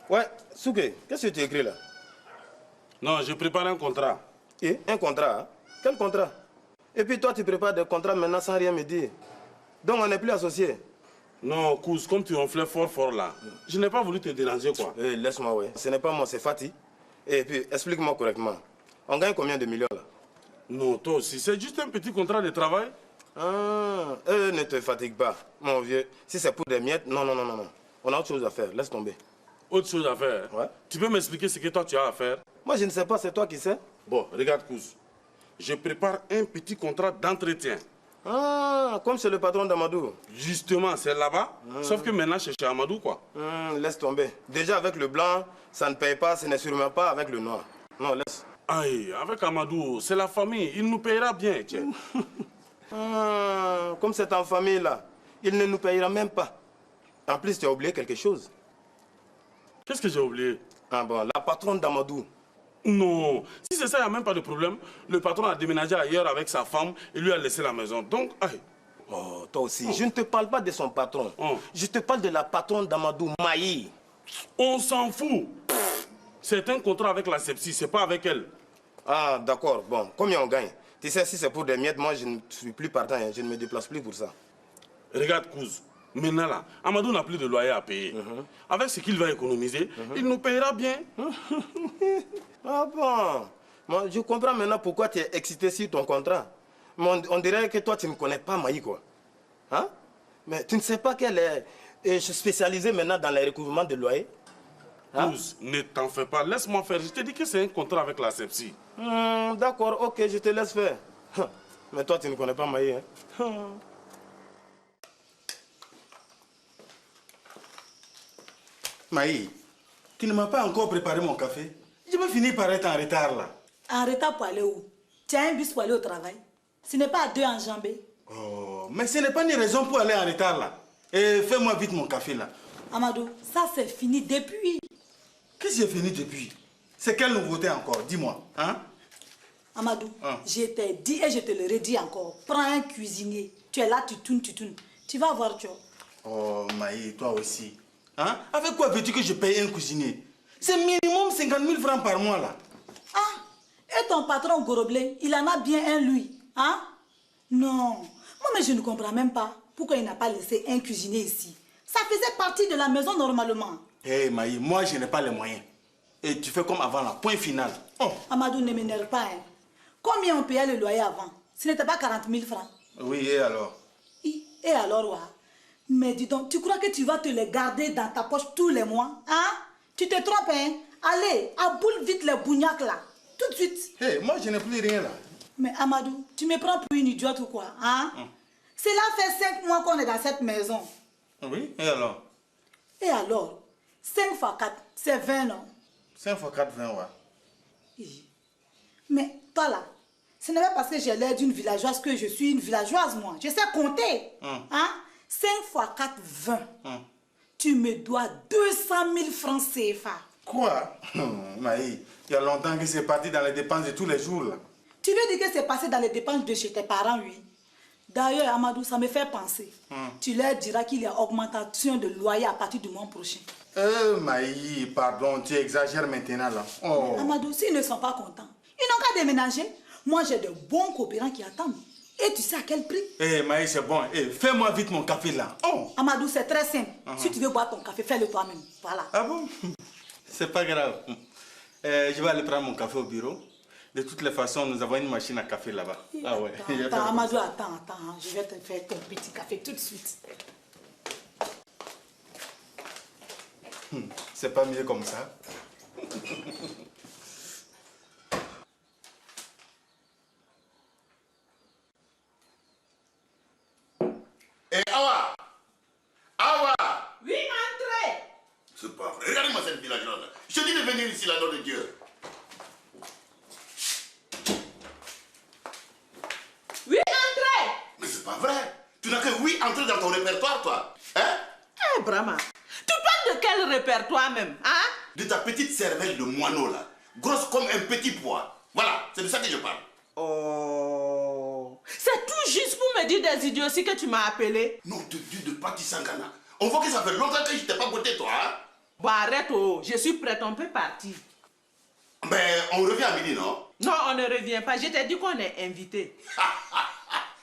Ouais, Souké, qu'est-ce que tu écris là? Non, je prépare un contrat. Et un contrat, hein? Quel contrat? Et puis toi, tu prépares des contrats maintenant sans rien me dire. Donc on n'est plus associés. Non, Kouz, comme tu enflais fort là, je n'ai pas voulu te déranger quoi. Laisse-moi, ouais. Ce n'est pas moi, c'est Fatih. Et puis, explique-moi correctement. On gagne combien de millions là? Non, toi aussi, c'est juste un petit contrat de travail. Ah, ne te fatigue pas, mon vieux. Si c'est pour des miettes, non. On a autre chose à faire, laisse tomber. Autre chose à faire? Ouais. Tu peux m'expliquer ce que toi tu as à faire? Moi, je ne sais pas, c'est toi qui sais. Bon, regarde, Kouz. Je prépare un petit contrat d'entretien. Ah, comme c'est le patron d'Amadou. Justement, c'est là-bas. Sauf que maintenant, c'est chez Amadou, quoi. Laisse tomber. Déjà, avec le blanc, ça ne paye pas, ce n'est sûrement pas avec le noir. Non, laisse. Aïe, avec Amadou, c'est la famille. Il nous payera bien, tiens. Comme c'est en famille, là, il ne nous payera même pas. En plus, tu as oublié quelque chose. Qu'est-ce que j'ai oublié? Ah bon, la patronne d'Amadou. Non, si c'est ça, il n'y a même pas de problème. Le patron a déménagé ailleurs avec sa femme et lui a laissé la maison. Donc, aïe. Oh, toi aussi, je ne te parle pas de son patron. Je te parle de la patronne d'Amadou, Maï. On s'en fout. C'est un contrat avec la sepsie, c'est pas avec elle. Ah, d'accord. Bon, combien on gagne? Tu sais, si c'est pour des miettes, moi, je ne suis plus partant. Hein. Je ne me déplace plus pour ça. Regarde, Kouz. Maintenant, là, Amadou n'a plus de loyer à payer. Avec ce qu'il va économiser, il nous payera bien. Ah bon? Moi, je comprends maintenant pourquoi tu es excité sur ton contrat. Mais on dirait que toi, tu ne connais pas Maï, quoi. Hein? Mais tu ne sais pas qu'elle est spécialisée maintenant dans le recouvrement de loyer? Hein? Kouz, ne t'en fais pas. Laisse-moi faire. Je te dis que c'est un contrat avec la sepsie. D'accord, ok, je te laisse faire. Mais toi, tu ne connais pas Maï, hein? Maï, tu ne m'as pas encore préparé mon café. Je vais finir par être en retard là. En retard pour aller où? Tu as un bus pour aller au travail. Ce n'est pas à 2 enjambées. Oh, mais ce n'est pas une raison pour aller en retard là. Et fais-moi vite mon café là. Amadou, ça c'est fini depuis. Qu'est-ce qui est fini depuis? C'est quelle nouveauté encore? Dis-moi. Hein? Amadou, je t'ai dit et je te le redis encore. Prends un cuisinier. Tu es là, tu tournes. Tu vas voir, tu vois. Oh, Maï, toi aussi. Hein? Avec quoi veux-tu que je paye un cuisinier? C'est minimum 50 000 francs par mois là. Ah, et ton patron Goroblé, il en a bien un lui. Hein? Non. Moi, mais je ne comprends même pas pourquoi il n'a pas laissé un cuisinier ici. Ça faisait partie de la maison normalement. Hé, Maï, moi je n'ai pas les moyens. Et tu fais comme avant là, point final. Oh. Amadou, ne m'énerve pas. Hein. Combien on payait le loyer avant? Ce n'était pas 40 000 francs. Oui, et alors? Et alors, ouais. Mais dis donc, tu crois que tu vas te les garder dans ta poche tous les mois? Hein? Tu te trompes, hein? Allez, aboule vite les bougnacs là. Tout de suite. Hé, moi je n'ai plus rien là. Mais Amadou, tu me prends pour une idiote ou quoi? Hein? Cela fait 5 mois qu'on est dans cette maison. Oui, et alors? Et alors? 5 fois 4, c'est 20, non? 5 fois 4, 20, ouais. Mais toi là, ce n'est pas parce que j'ai l'air d'une villageoise que je suis une villageoise, moi. Je sais compter. Hein? 5 fois 4, 20. Tu me dois 200 000 francs CFA. Quoi? Maï, il y a longtemps que c'est parti dans les dépenses de tous les jours là. Tu veux dire que c'est passé dans les dépenses de chez tes parents, oui? D'ailleurs, Amadou, ça me fait penser. Tu leur diras qu'il y a augmentation de loyer à partir du mois prochain. Maï, pardon, tu exagères maintenant là. Oh. Amadou, s'ils ne sont pas contents, ils n'ont qu'à déménager. Moi, j'ai de bons coopérants qui attendent. Et tu sais à quel prix? Maï, c'est bon. Fais-moi vite mon café là. Oh. Amadou, c'est très simple. Si tu veux boire ton café, fais-le toi-même. Voilà. Ah bon? C'est pas grave. Je vais aller prendre mon café au bureau. De toutes les façons, nous avons une machine à café là-bas. Ah ouais. Attends, Amadou, attends. Je vais te faire ton petit café tout de suite. C'est pas mieux comme ça. Awa! Awa! Oui, entrez! C'est pas vrai. Regardez-moi cette villageoise. Je te dis de venir ici, la nom de Dieu. Oui, entrez! Mais c'est pas vrai. Tu n'as que oui entrer dans ton répertoire, toi. Hein? Brahma, tu parles de quel répertoire même, hein? De ta petite cervelle de moineau, là. Grosse comme un petit pois. Voilà, c'est de ça que je parle. Oh, c'est tout juste pour me dire des idioties que tu m'as appelé. Non, de Dieu de Pati Sangana. On voit que ça fait longtemps que je t'ai pas botté, toi. Hein? Bon, arrête, oh. Je suis prête, on peut partir. Mais on revient à midi, non? Non, on ne revient pas. Je t'ai dit qu'on est invité.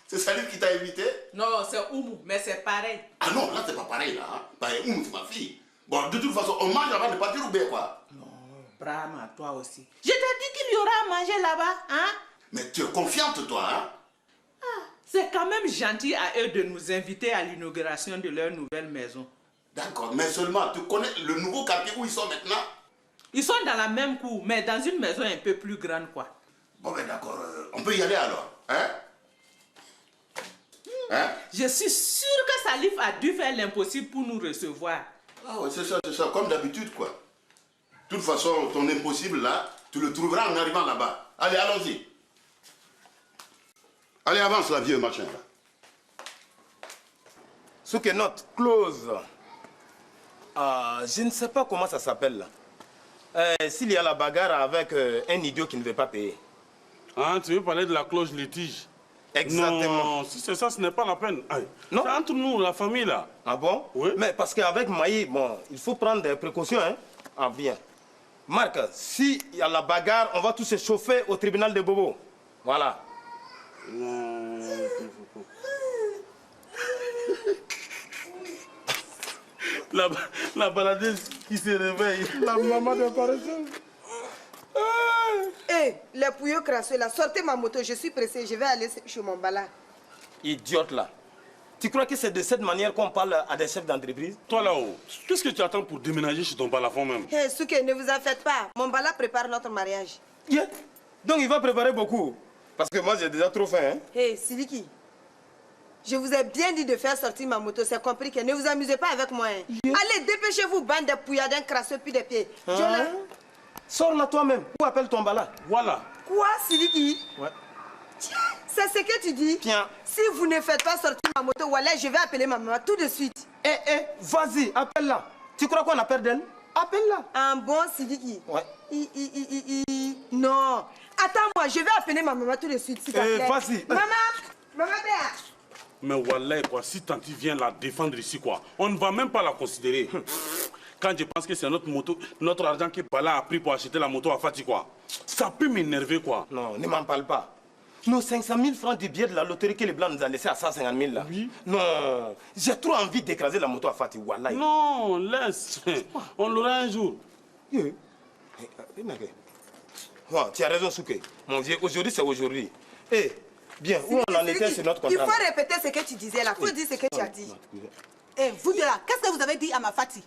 C'est Salif qui t'a invité? Non, c'est Oumou, mais c'est pareil. Ah non, là, c'est pas pareil, là. Hein? Pareil, c'est ma fille. Bon, de toute façon, on mange avant de partir ou bien quoi? Non, Brahma, toi aussi. Je t'ai dit qu'il y aura à manger là-bas, hein? Mais tu es confiante, toi, hein? C'est quand même gentil à eux de nous inviter à l'inauguration de leur nouvelle maison. D'accord, mais seulement, tu connais le nouveau quartier où ils sont maintenant? Ils sont dans la même cour, mais dans une maison un peu plus grande, quoi. Bon, ben d'accord, on peut y aller alors, hein? Hein? Je suis sûre que Salif a dû faire l'impossible pour nous recevoir. Ah ouais, c'est ça, comme d'habitude, quoi. De toute façon, ton impossible, là, tu le trouveras en arrivant là-bas. Allez, allons-y. Allez, avance, la vieux machin, là. Souké, note close. Je ne sais pas comment ça s'appelle, là. S'il y a la bagarre avec un idiot qui ne veut pas payer. Ah, tu veux parler de la clause litige? Exactement. Non, si c'est ça, ce n'est pas la peine. Non. C'est entre nous, la famille, là. Ah bon? Oui. Mais parce qu'avec Maï, bon, il faut prendre des précautions, hein? Ah bien. Marc, s'il y a la bagarre, on va tous se chauffer au tribunal de Bobo. Voilà. Non. La baladeuse qui se réveille. La maman de paresseuse. Hé, les pouillots crasseux là, sortez ma moto, je suis pressée, je vais aller chez mon bala. Idiote là. Tu crois que c'est de cette manière qu'on parle à des chefs d'entreprise? Toi là-haut, qu'est-ce que tu attends pour déménager chez ton balafon même? Hé, Souké, ne vous en faites pas, mon bala prépare notre mariage. Yeah. Donc il va préparer beaucoup. Parce que moi j'ai déjà trop faim. Hein? Hé, Siliki, je vous ai bien dit de faire sortir ma moto, c'est compris que ne vous amusez pas avec moi. Hein. Allez, dépêchez-vous, bande de pouilladins crasseux puis des pieds. Hein? Sors-la toi-même. Ou appelle ton bala. Voilà. Quoi, Siliki? Ouais. Tiens, c'est ce que tu dis? Tiens. Si vous ne faites pas sortir ma moto, voilà, je vais appeler ma maman tout de suite. Vas-y, appelle-la. Tu crois qu'on a peur d'elle? Appelle-la. Un bon Siliki? Ouais. Non. Attends-moi, je vais appeler ma maman tout de suite, s'il te plaît. Vas-y. Maman Béa. Mais Wallah, quoi, si Tanti vient la défendre ici, quoi, on ne va même pas la considérer. Quand je pense que c'est notre moto, notre argent que Bala a pris pour acheter la moto à Fati, quoi, ça peut m'énerver, quoi. Non, ne m'en parle pas. Nos 500 000 francs du billet de la loterie que les Blancs nous ont laissé à 150 000 là. Oui. Non, j'ai trop envie d'écraser la moto à Fati, Wallah. Non, laisse. On l'aura un jour. Oh, tu as raison, Souké. Mon vieux, aujourd'hui c'est aujourd'hui. Bien, où on en était sur notre contrat? Il faut répéter ce que tu disais là. Il faut dire ce que tu as dit. Vous deux là, qu'est-ce que vous avez dit à ma Fati?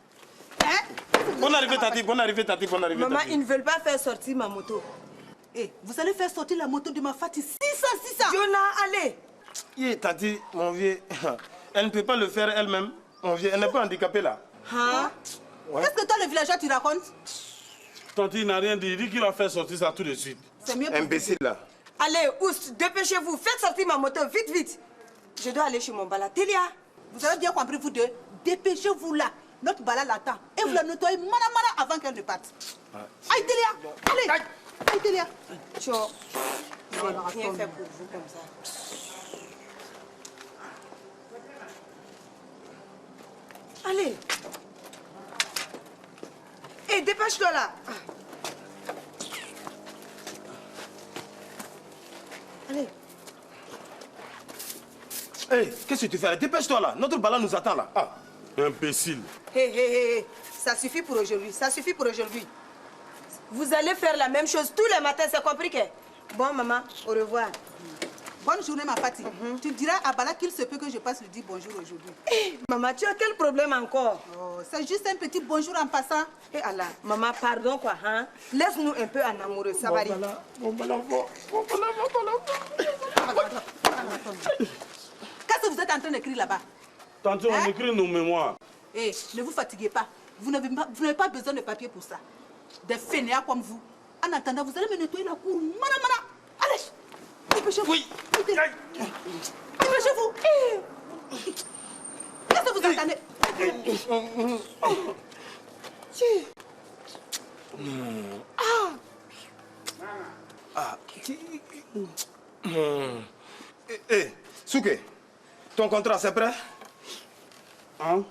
Hein? Bonne arrivée, Tati, bonne arrivée, Tati, bonne arrivée. Maman, Tati. ils ne veulent pas faire sortir ma moto. Vous allez faire sortir la moto de ma Fati 600. Jonah, allez. Tati, mon vieux, elle ne peut pas le faire elle-même. Mon vieux, elle n'est pas handicapée là. Hein? Ouais. Qu'est-ce que toi, le villageois, tu racontes? Tanti n'a rien dit, il dit qu'il va faire sortir ça tout de suite. C'est mieux. Imbécile là. Allez, Oust, dépêchez-vous. Faites sortir ma moto, vite, vite. Je dois aller chez mon bala. Télia. Vous avez bien compris, vous deux. Dépêchez-vous là. Notre bala l'attend. Et vous la nettoyez mana avant qu'elle ne parte. Aïe, Télia. Allez. Aïe, Télia. Ciao. Je n'ai rien fait pour vous comme ça. Allez. Dépêche-toi là. Allez. Qu'est-ce que tu fais? Dépêche-toi là. Notre bala nous attend là. Imbécile. Hé. Ça suffit pour aujourd'hui. Ça suffit pour aujourd'hui. Vous allez faire la même chose tous les matins, c'est compris que? Bon, maman, au revoir. Bonne journée, ma Fati. Tu diras à Bala qu'il se peut que je passe le dire bonjour aujourd'hui. Maman, tu as quel problème encore? C'est juste un petit bonjour en passant. Allah, maman, pardon quoi, hein? Laisse-nous un peu en amoureux, ça va aller. Qu'est-ce que vous êtes en train d'écrire là-bas? Tanti, on écrit nos mémoires. Ne vous fatiguez pas. Vous n'avez pas besoin de papier pour ça. Des fainéants comme vous. En attendant, vous allez me nettoyer la cour. Mana. Allez, dépêchez-vous. Oui. Dépêchez-vous. Qu'est-ce que vous entendez? Souké, ton contrat c'est prêt? Hein?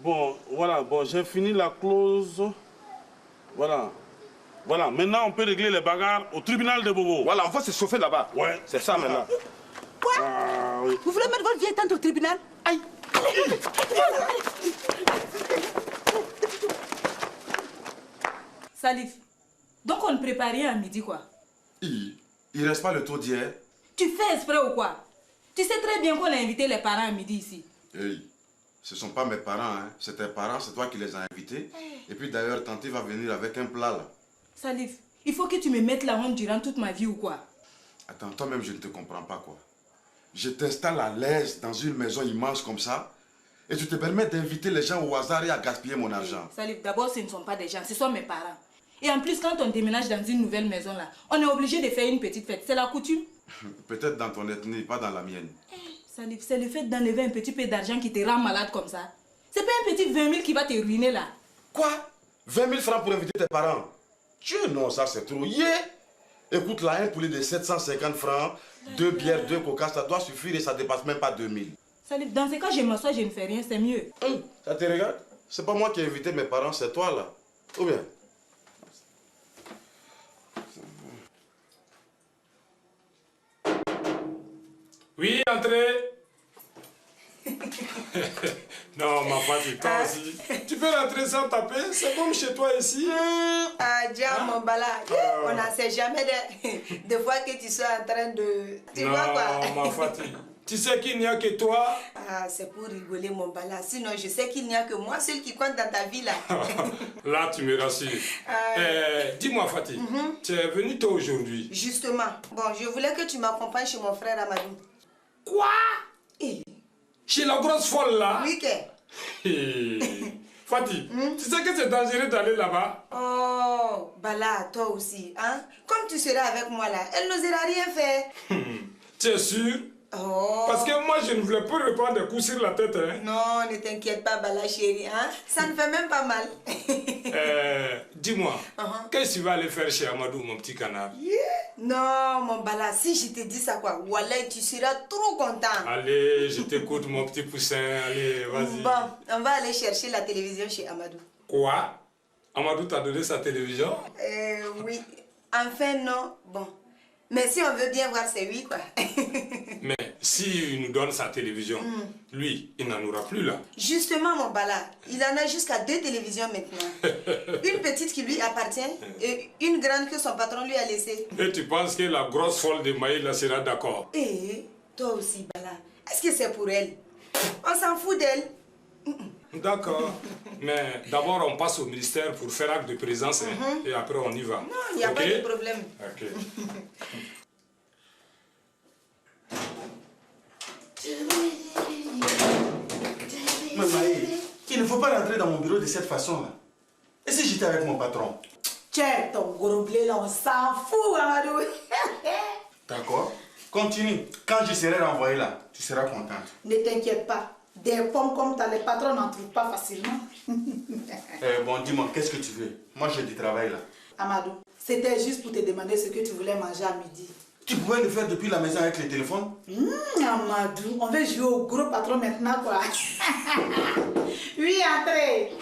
Bon, voilà, bon, j'ai fini la clause. Voilà. Voilà, maintenant on peut régler les bagarres au tribunal de Bobo. Voilà, on va se chauffer là-bas. Ouais. C'est ça maintenant. Quoi? Oui. Vous voulez mettre votre vieille tante au tribunal? Aïe! Salif, donc on ne prépare rien à midi quoi? Il reste pas le taux d'hier. Tu fais exprès ou quoi? Tu sais très bien qu'on a invité les parents à midi ici. Hey, ce sont pas mes parents, hein. C'est tes parents, c'est toi qui les as invités. Et puis d'ailleurs, tante va venir avec un plat là. Salif, il faut que tu me mettes la honte durant toute ma vie ou quoi? Attends, toi-même, je ne te comprends pas quoi. Je t'installe à l'aise dans une maison immense comme ça. Et tu te permets d'inviter les gens au hasard et à gaspiller mon argent. Salif, d'abord ce ne sont pas des gens, ce sont mes parents. Et en plus, quand on déménage dans une nouvelle maison là, on est obligé de faire une petite fête. C'est la coutume. Peut-être dans ton ethnie, pas dans la mienne. Salif, c'est le fait d'enlever un petit peu d'argent qui te rend malade comme ça. C'est pas un petit 20 000 qui va te ruiner là. Quoi? 20 000 francs pour inviter tes parents? Dieu, non, ça c'est trop. Écoute là, un poulet de 750 francs, 2 bières, 2 coca, ça doit suffire et ça dépasse même pas 2000. Salif, dans ce cas, je m'assois, je ne fais rien, c'est mieux. Ça te regarde? C'est pas moi qui ai invité mes parents, c'est toi là. Ou bien? Oui, entrez. Non, ma femme, toi aussi. Tu peux rentrer sans taper, c'est comme chez toi ici. Ah, Dia, mon bala, on n'en sait jamais de fois que tu sois en train de... Tu vois quoi? Non, ma Fatih, tu sais qu'il n'y a que toi. Ah, c'est pour rigoler, mon bala. Sinon, je sais qu'il n'y a que moi, seul qui compte dans ta vie, là. Là, tu me rassures. Dis-moi, Fatih, tu es venu tôt aujourd'hui. Justement. Bon, je voulais que tu m'accompagnes chez mon frère Amadou. Quoi? Chez la grosse folle, là? Oui, Fatih, tu sais que c'est dangereux d'aller là-bas? Oh, Bala, toi aussi, hein? Comme tu seras avec moi, là, elle n'osera rien faire. Tu es sûr? Oh. Parce que moi, je ne voulais pas reprendre des coups sur la tête, hein? Non, ne t'inquiète pas, Bala, chérie, hein? Ça ne fait même pas mal. Dis-moi, qu'est-ce que tu vas aller faire chez Amadou, mon petit canard? Non, mon Bala, si je te dis ça, quoi, Wallah, tu seras trop content. Allez, je t'écoute, mon petit poussin. Allez, vas-y. Bon, on va aller chercher la télévision chez Amadou. Quoi? Amadou t'a donné sa télévision? Oui. Enfin, non. Bon. Mais si on veut bien voir, c'est oui, quoi. Mais s'il nous donne sa télévision, lui, il n'en aura plus là. Justement, mon Bala, il en a jusqu'à 2 télévisions maintenant. Une petite qui lui appartient et une grande que son patron lui a laissée. Et tu penses que la grosse folle de Maïla sera d'accord? Et toi aussi, Bala, est-ce que c'est pour elle? On s'en fout d'elle. D'accord. Mais d'abord, on passe au ministère pour faire acte de présence hein, et après on y va. Non, il n'y a pas de problème. Ok. Mais Maï, il ne faut pas rentrer dans mon bureau de cette façon-là. Et si j'étais avec mon patron? Tiens, ton gros blé là, on s'en fout, Amadou. D'accord. Continue. Quand je serai renvoyé là, tu seras contente. Ne t'inquiète pas. Des pommes comme t'as, les patrons n'en trouvent pas facilement. Bon, dis-moi, qu'est-ce que tu veux? Moi, j'ai du travail là. Amadou, c'était juste pour te demander ce que tu voulais manger à midi. Tu pouvais le faire depuis la maison avec le téléphone? Amadou, on veut jouer au gros patron maintenant, quoi. Oui, entrez.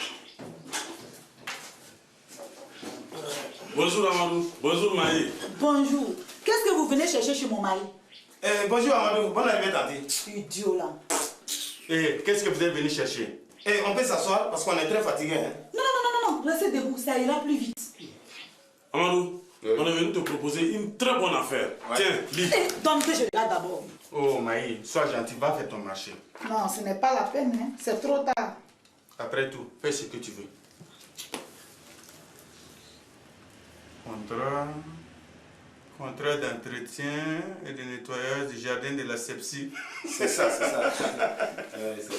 Bonjour Amadou. Bonjour Maï. Bonjour. Qu'est-ce que vous venez chercher chez mon mari? Bonjour Amadou, bonne arrivée tante. Idiot là. Qu'est-ce que vous êtes venu chercher? On peut s'asseoir parce qu'on est très fatigué. Hein? Non, restez debout, ça ira plus vite. Amadou, on est venu te proposer une très bonne affaire. Ouais. Tiens, lis. Donc que je l'ai d'abord. Oh Maï, sois gentil, va faire ton marché. Non, ce n'est pas la peine, hein. C'est trop tard. Après tout, fais ce que tu veux. Contrat d'entretien et de nettoyage du jardin de la sepsie. C'est ça, c'est ça. C'est ça.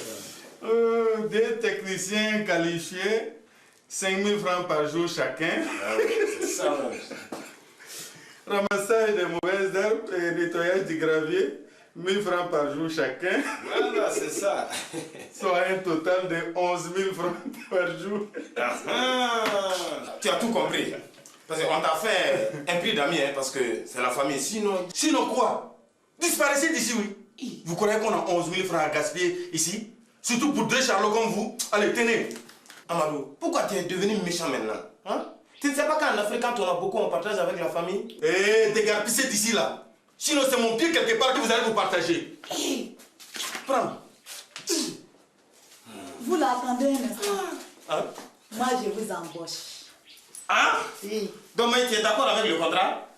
Des techniciens qualifiés, 5 000 francs par jour chacun. Ah oui, c'est ça. Ouais. Ramassage des mauvaises herbes et nettoyage du gravier, 1 000 francs par jour chacun. Voilà, c'est ça. Soit un total de 11 000 francs par jour. Tu as tout compris. Parce qu'on t'a fait un prix d'amis, hein, parce que c'est la famille. Sinon quoi? Disparaissez d'ici, oui. Vous croyez qu'on a 11 000 francs à gaspiller ici? Surtout pour deux charlots comme vous. Allez, tenez. Amadou, pourquoi tu es devenu méchant maintenant, hein? Tu ne sais pas qu'en Afrique, quand on a beaucoup, on partage avec la famille? Eh, dégarpissez d'ici là. Sinon, c'est mon pied quelque part que vous allez vous partager. Prends. Vous l'attendez un instant. Hein? Moi, je vous embauche. Hein? Oui. Donc, mais tu es d'accord avec le contrat?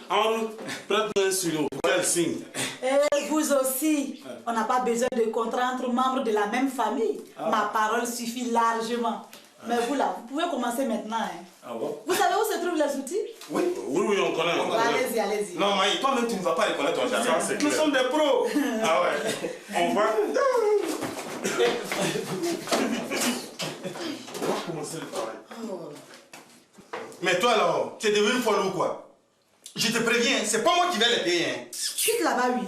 Amadou, prête-moi un stylo pour qu'elle signe. Et vous aussi. On n'a pas besoin de contrat entre membres de la même famille. Ma parole suffit largement. Mais vous là, vous pouvez commencer maintenant. Hein. Ah bon? Vous savez où se trouvent les outils? Oui. Oui, on connaît. Allez-y, allez-y. Non, Maï, toi-même, tu ne vas pas reconnaître ton jardin. Ça, c'est Nous clair. sommes des pros. Ah ouais. On va commencer le travail. Mais toi alors, tu es devenu folle ou quoi? Je te préviens, c'est pas moi qui vais les payer. Hein. Quitte là-bas, oui.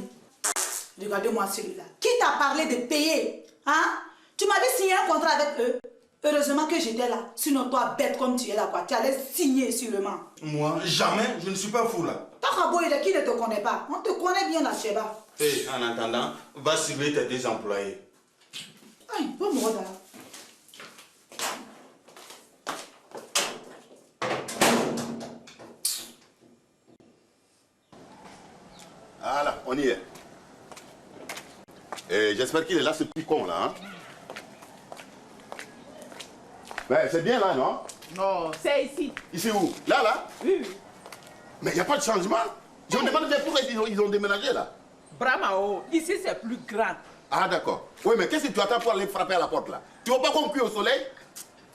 Regardez-moi celui-là. Qui t'a parlé de payer? Hein? Tu m'avais signé un contrat avec eux. Heureusement que j'étais là. Sinon, toi, bête comme tu es là, quoi. Tu allais signer sûrement. Moi, jamais, je ne suis pas fou là. Takaboïde, qui ne te connaît pas? On te connaît bien là, Sheba. Et en attendant, va surveiller tes deux employés. Aïe, bon mot là. Voilà, on y est. Et j'espère qu'il est là, ce petit con là. Hein? Ben, c'est bien là, non? Non, c'est ici. Ici où? Là, là? Oui. Mais il n'y a pas de changement. Je me demande bien pourquoi ils ont déménagé là. Bramao, ici c'est plus grand. Ah, d'accord. Oui, mais qu'est-ce que tu attends pour aller frapper à la porte là? Tu ne vas pas qu'on cuit au soleil?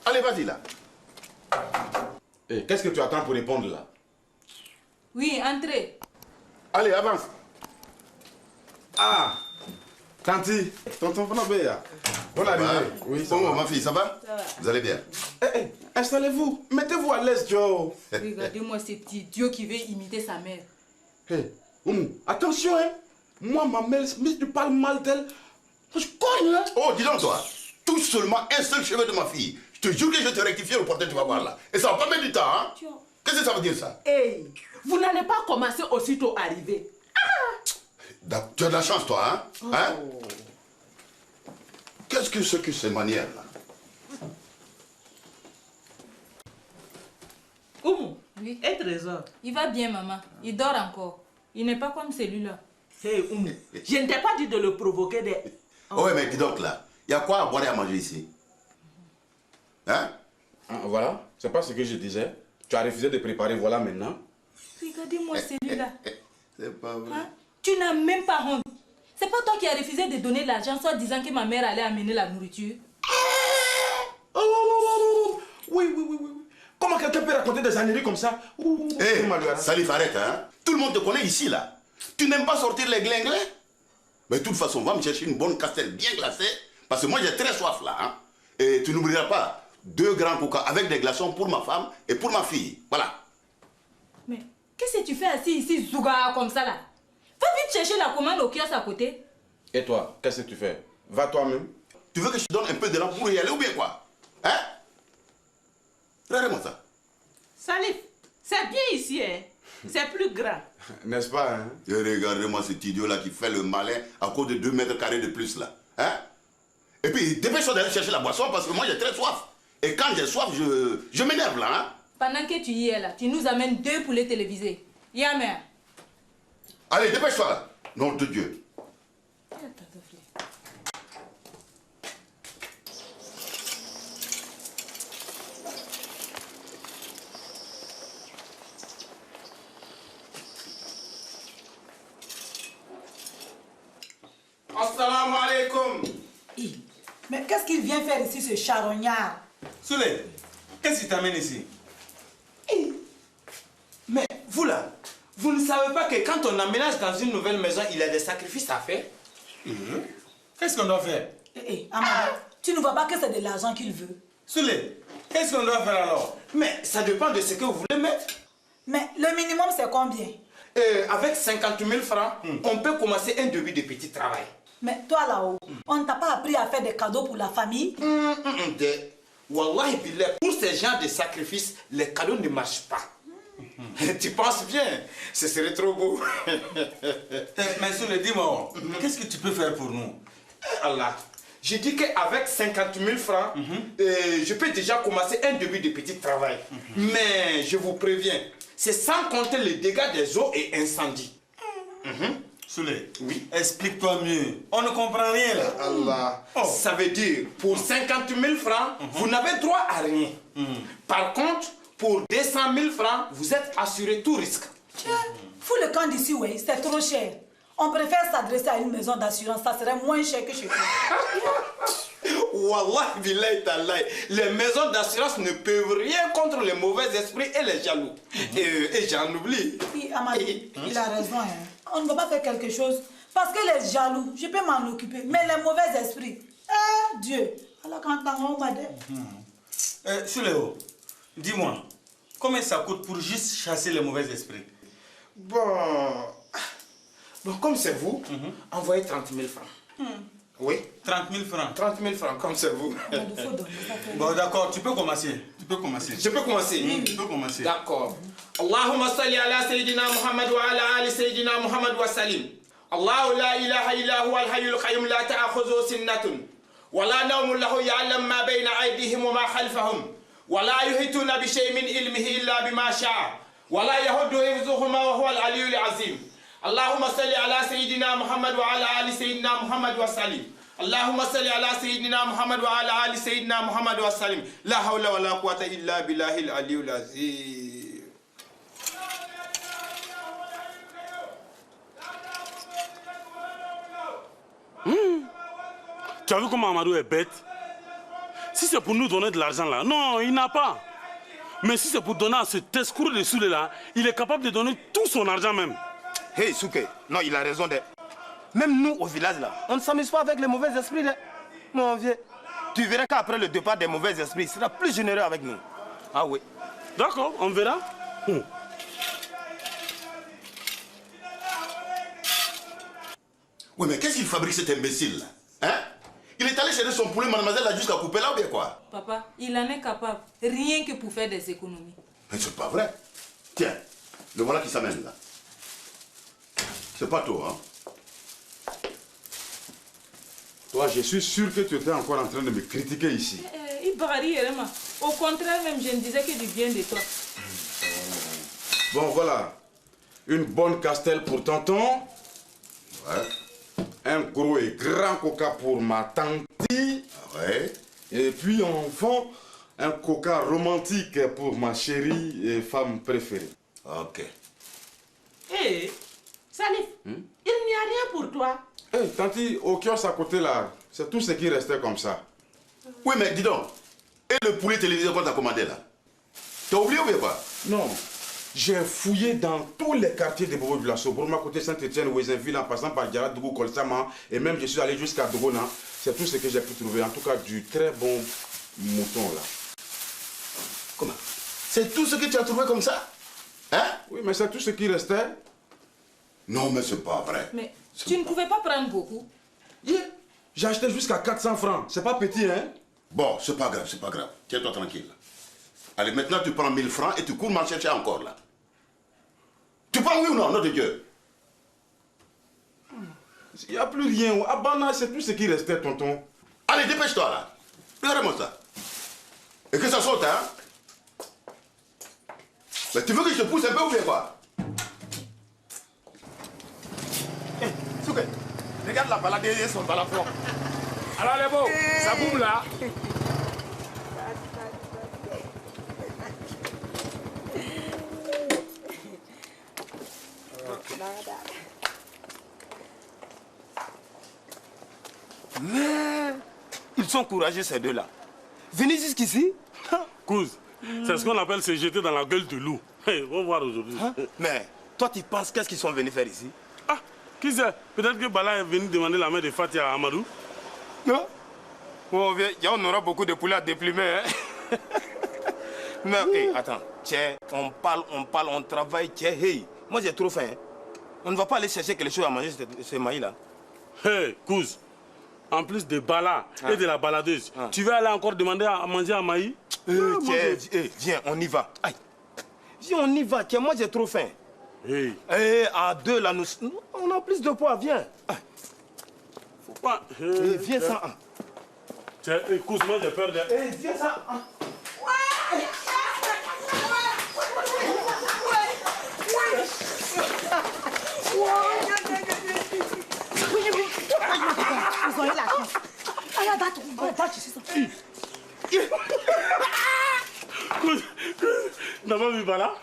Allez, vas-y là. Et qu'est-ce que tu attends pour répondre là? Oui, entrez. Allez, avance. Ah, Tanti, tonton Fanabéa. Bonne arrivée. Oui, bon, ma fille, ça va? Ça va. Vous allez bien? Eh, installez-vous. Mettez-vous à l'aise, Joe. Regardez-moi ce petit idiot qui veut imiter sa mère. Hé, attention, hein. Moi, ma mère, si tu parles mal d'elle, je cogne, hein. Oh, dis donc toi, touche seulement un seul cheveu de ma fille. Je te jure que je vais te rectifier au portail, tu vas voir là. Et ça va pas mettre du temps, hein? Qu'est-ce que ça veut dire ça? Hey, vous n'allez pas commencer aussitôt arriver. Tu as de la chance, toi, hein? Hein? Qu'est-ce que c'est que ces manières-là? Oumou, Oui. et Trésor. Il va bien, maman. Il dort encore. Il n'est pas comme celui-là. Hey, Oumou, je ne t'ai pas dit de le provoquer des... Oh, ouais, mais dis donc là, il y a quoi à boire et à manger ici? Hein? Ah, voilà, c'est pas ce que je disais. Tu as refusé de préparer, voilà maintenant. Regardez-moi celui-là. C'est pas vrai. Hein? Tu n'as même pas honte. C'est pas toi qui as refusé de donner l'argent, soit disant que ma mère allait amener la nourriture. Oh, oui. Comment quelqu'un peut raconter des âneries comme ça? Hé, Salif, arrête, hein? Tout le monde te connaît ici, là. Tu n'aimes pas sortir les glinglins? Mais de toute façon, va me chercher une bonne castelle bien glacée, parce que moi j'ai très soif là, hein? Et tu n'oublieras pas, 2 grands coca avec des glaçons pour ma femme et pour ma fille. Voilà. Mais qu'est-ce que tu fais assis ici, Zouga, comme ça là? Va vite chercher la commande au kiosque à côté. Et toi, qu'est-ce que tu fais? Va toi-même. Tu veux que je te donne un peu d'élan pour y aller ou bien quoi? Hein? Regardez-moi ça. Salif, c'est bien ici, hein? C'est plus grand. N'est-ce pas, hein? Et regardez-moi cet idiot-là qui fait le malin à cause de 2 mètres carrés de plus là. Hein? Et puis dépêche-toi d'aller chercher la boisson parce que moi j'ai très soif. Et quand j'ai soif, je m'énerve là. Hein? Pendant que tu y es là, tu nous amènes 2 poulets télévisés. Yammer. Allez, dépêche-toi là. Nom de Dieu. Assalamu alaikum. Mais qu'est-ce qu'il vient faire ici, ce charognard? Souley, qu'est-ce qui t'amène ici? Mais vous là, vous ne savez pas que quand on emménage dans une nouvelle maison, il y a des sacrifices à faire? Qu'est-ce qu'on doit faire? Amada, tu ne vois pas que c'est de l'argent qu'il veut? Souley, qu'est-ce qu'on doit faire alors? Mais ça dépend de ce que vous voulez mettre. Mais le minimum, c'est combien? Avec 50 000 francs, on peut commencer un début de petit travail. Mais toi là-haut, on ne t'a pas appris à faire des cadeaux pour la famille? Wallahi billah, pour ce genre de sacrifice, les cadeaux ne marchent pas. Tu penses bien, ce serait trop beau. Mais Souley, dis-moi, qu'est-ce que tu peux faire pour nous? Allah, Je dis qu'avec 50 000 francs, je peux déjà commencer un début de petit travail. Mais je vous préviens, c'est sans compter les dégâts des eaux et incendies. Souley, oui. Explique-toi mieux. On ne comprend rien là. Allah. Ça veut dire, pour 50 000 francs, vous n'avez droit à rien. Par contre, pour 200 000 francs, vous êtes assuré tout risque. Tiens, fous le camp d'ici, oui, c'est trop cher. On préfère s'adresser à une maison d'assurance, ça serait moins cher que chez vous. Wallah, billahi tallahi, les maisons d'assurance ne peuvent rien contre les mauvais esprits et les jaloux. Et j'en oublie. Oui, Amadou, il a raison. Hein. On ne va pas faire quelque chose parce que les jaloux, je peux m'en occuper, mais les mauvais esprits, Dieu. Alors quand on va dire... Suléo, dis-moi, combien ça coûte pour juste chasser les mauvais esprits? Bon, comme c'est vous, envoyez 30 000 francs. Oui. 30 000 francs. 30 000 francs, comme c'est vous. Bon, d'accord, tu peux commencer. Je peux commencer? Oui, tu peux commencer. D'accord. Allahumma salli ala Sayyidina Muhammad wa ala ali Sayyidina Muhammad wa salim. Allahu la ilaha illa huwa al-hayyul qayyum la ta'khudhuhu sinnatun wa la nawmun lahu ya'lamu ma bayna aydihim wa ma khalfahum wa la yuhituna bi shay'in min ilmihi illa bima sha'a wa la yahuddu hifdhuhuma wa huwa al-aliyyul azim. Allahumma salli ala Sayyidina Muhammad wa ala ali Sayyidina Muhammad wa salim. Allahumma salli ala Sayyidina Muhammad wa ala ali Sayyidina Muhammad wa salim. La hawla wa la quwwata illa billahi al-aliyyul azim. Tu as vu comment Amadou est bête? Si c'est pour nous donner de l'argent là, non, il n'a pas. Mais si c'est pour donner à cet escroc de Soulé là, il est capable de donner tout son argent même. Hey Souké, non, il a raison de... Même nous au village là, on ne s'amuse pas avec les mauvais esprits là. Mon vieux, tu verras qu'après le départ des mauvais esprits, il sera plus généreux avec nous. Ah oui. D'accord, on verra. Oui, mais qu'est-ce qu'il fabrique cet imbécile là? Hein? Il est allé chercher son poulet, mademoiselle, là, jusqu'à couper là ou bien quoi? Papa, il en est capable, rien que pour faire des économies. Mais c'est pas vrai. Tiens, le voilà qui s'amène là. C'est pas toi, hein? Toi, je suis sûr que tu étais encore en train de me critiquer ici. Il varie, vraiment. Au contraire, même, je ne disais que du bien de toi. Bon, voilà. Une bonne castelle pour tonton. Ouais. Un gros et grand coca pour ma tante. Ouais. Et puis, enfin, un coca romantique pour ma chérie et femme préférée. Ok. Hé, Salif, il n'y a rien pour toi. Hé, tanti, au kiosque à côté là, c'est tout ce qui restait comme ça. Oui, mais dis donc, et le poulet télévisé qu'on t'a commandé là? T'as oublié ou bien quoi? Non. J'ai fouillé dans tous les quartiers de Bobo Dioulasso, pour ma côté Saint-Etienne, Ouézinville, en passant par Diara, Dougou, Kolsama, et même je suis allé jusqu'à Dogona. C'est tout ce que j'ai pu trouver, en tout cas du très bon mouton là. Comment? C'est tout ce que tu as trouvé comme ça? Hein? Oui, mais c'est tout ce qui restait. Non, mais c'est pas vrai. Mais tu ne pouvais pas prendre beaucoup? Yeah. J'ai acheté jusqu'à 400 francs, c'est pas petit, hein? Bon, c'est pas grave, c'est pas grave. Tiens-toi tranquille. Allez, maintenant tu prends 1000 francs et tu cours m'en chercher encore là. Tu prends oui ou non, nom de Dieu? Il n'y a plus rien. Abana, c'est tout ce qui restait, tonton. Allez, dépêche-toi là. Regarde-moi ça. Et que ça saute, hein? Mais tu veux que je te pousse un peu ou bien quoi? Hé, Souké, regarde la balade derrière son balafon. Alors les beaux, ça boum là. Mais ils sont courageux ces deux-là. Venez jusqu'ici. Kouz, c'est ce qu'on appelle se jeter dans la gueule du loup. Hey, on va voir aujourd'hui. Mais toi, tu penses qu'est-ce qu'ils sont venus faire ici? Ah, qui sait? Peut-être que Bala est venu demander la main de Fatia à Amadou. Non? Oh, viens, on aura beaucoup de poulets à déplumer. Hein? Mais, hey, attends. Tiens, on parle, on travaille. Tiens, hey, moi j'ai trop faim. Hein? On ne va pas aller chercher quelque chose à manger, ce maïs-là. Hey, Kouz, en plus de Bala et de la baladeuse, tu vas aller encore demander à manger à Maï? Tiens, viens, on y va. Aïe. Viens, on y va. Tiens, moi j'ai trop faim. Hey. Hey, à deux, là, on a plus de poids. Viens. Aïe. Faut pas... Hey, viens, ça. Écoute-moi, j'ai peur de... Eh, tiens ça. Vous aurez la chance. Alors, va tu sais ça. D'abord, Vibala.